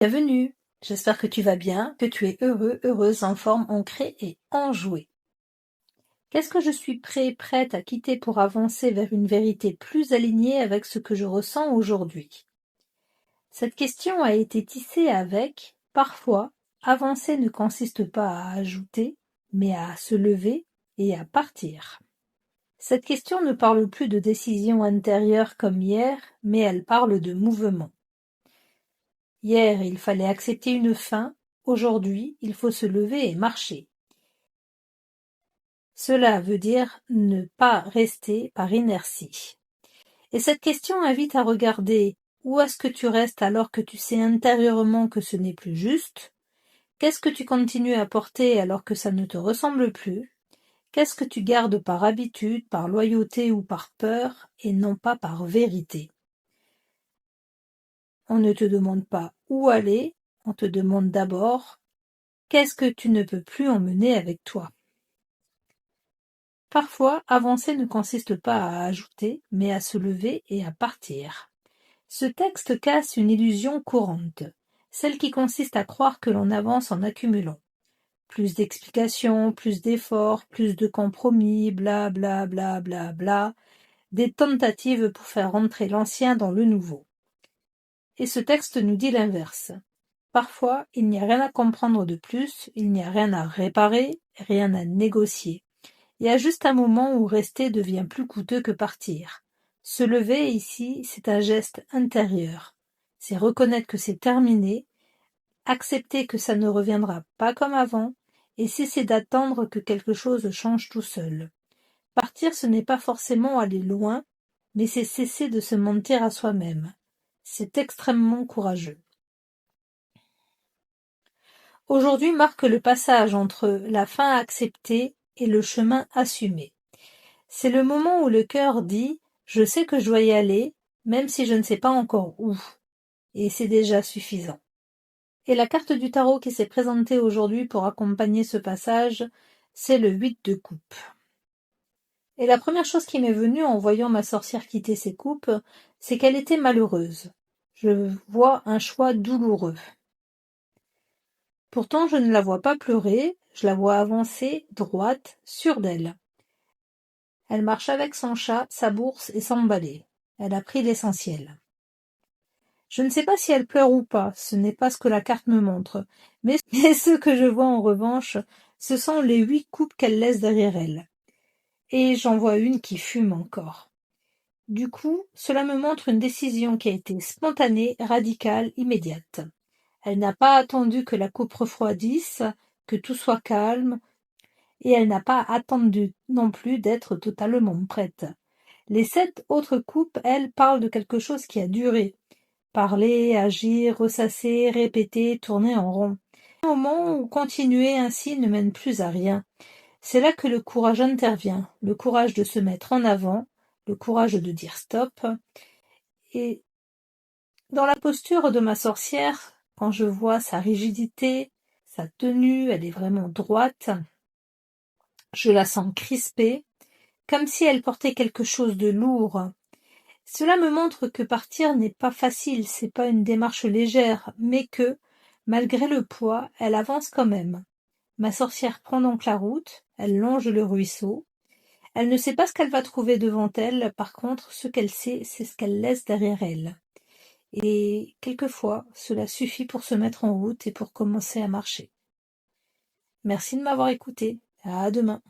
Bienvenue, j'espère que tu vas bien, que tu es heureux, heureuse, en forme, ancrée et enjouée. Qu'est-ce que je suis prête à quitter pour avancer vers une vérité plus alignée avec ce que je ressens aujourd'hui? Cette question a été tissée avec, parfois, avancer ne consiste pas à ajouter, mais à se lever et à partir. Cette question ne parle plus de décision intérieure comme hier, mais elle parle de mouvement. Hier, il fallait accepter une fin, aujourd'hui, il faut se lever et marcher. Cela veut dire ne pas rester par inertie. Et cette question invite à regarder où est-ce que tu restes alors que tu sais intérieurement que ce n'est plus juste? Qu'est-ce que tu continues à porter alors que ça ne te ressemble plus? Qu'est-ce que tu gardes par habitude, par loyauté ou par peur et non pas par vérité? On ne te demande pas où aller, on te demande d'abord qu'est-ce que tu ne peux plus emmener avec toi? Parfois, avancer ne consiste pas à ajouter, mais à se lever et à partir. Ce texte casse une illusion courante, celle qui consiste à croire que l'on avance en accumulant. Plus d'explications, plus d'efforts, plus de compromis, bla bla bla bla bla, des tentatives pour faire rentrer l'ancien dans le nouveau. Et ce texte nous dit l'inverse. Parfois, il n'y a rien à comprendre de plus, il n'y a rien à réparer, rien à négocier. Il y a juste un moment où rester devient plus coûteux que partir. Se lever ici, c'est un geste intérieur. C'est reconnaître que c'est terminé, accepter que ça ne reviendra pas comme avant, et cesser d'attendre que quelque chose change tout seul. Partir, ce n'est pas forcément aller loin, mais c'est cesser de se mentir à soi-même. C'est extrêmement courageux. Aujourd'hui marque le passage entre la fin acceptée et le chemin assumé. C'est le moment où le cœur dit « je sais que je dois y aller, même si je ne sais pas encore où ». Et c'est déjà suffisant. Et la carte du tarot qui s'est présentée aujourd'hui pour accompagner ce passage, c'est le 8 de coupe. Et la première chose qui m'est venue en voyant ma sorcière quitter ses coupes, c'est qu'elle était malheureuse. Je vois un choix douloureux. Pourtant, je ne la vois pas pleurer, je la vois avancer, droite, sûre d'elle. Elle marche avec son chat, sa bourse et son balai. Elle a pris l'essentiel. Je ne sais pas si elle pleure ou pas, ce n'est pas ce que la carte me montre, mais ce que je vois en revanche, ce sont les 8 coupes qu'elle laisse derrière elle. Et j'en vois une qui fume encore. Du coup, cela me montre une décision qui a été spontanée, radicale, immédiate. Elle n'a pas attendu que la coupe refroidisse, que tout soit calme, et elle n'a pas attendu non plus d'être totalement prête. Les 7 autres coupes, elles, parlent de quelque chose qui a duré. Parler, agir, ressasser, répéter, tourner en rond. Un moment où continuer ainsi ne mène plus à rien. C'est là que le courage intervient, le courage de se mettre en avant, le courage de dire stop. Et dans la posture de ma sorcière, quand je vois sa rigidité, sa tenue, elle est vraiment droite, je la sens crispée, comme si elle portait quelque chose de lourd. Cela me montre que partir n'est pas facile, c'est pas une démarche légère, mais que, malgré le poids, elle avance quand même. Ma sorcière prend donc la route, elle longe le ruisseau. Elle ne sait pas ce qu'elle va trouver devant elle, par contre, ce qu'elle sait, c'est ce qu'elle laisse derrière elle. Et quelquefois, cela suffit pour se mettre en route et pour commencer à marcher. Merci de m'avoir écouté. À demain.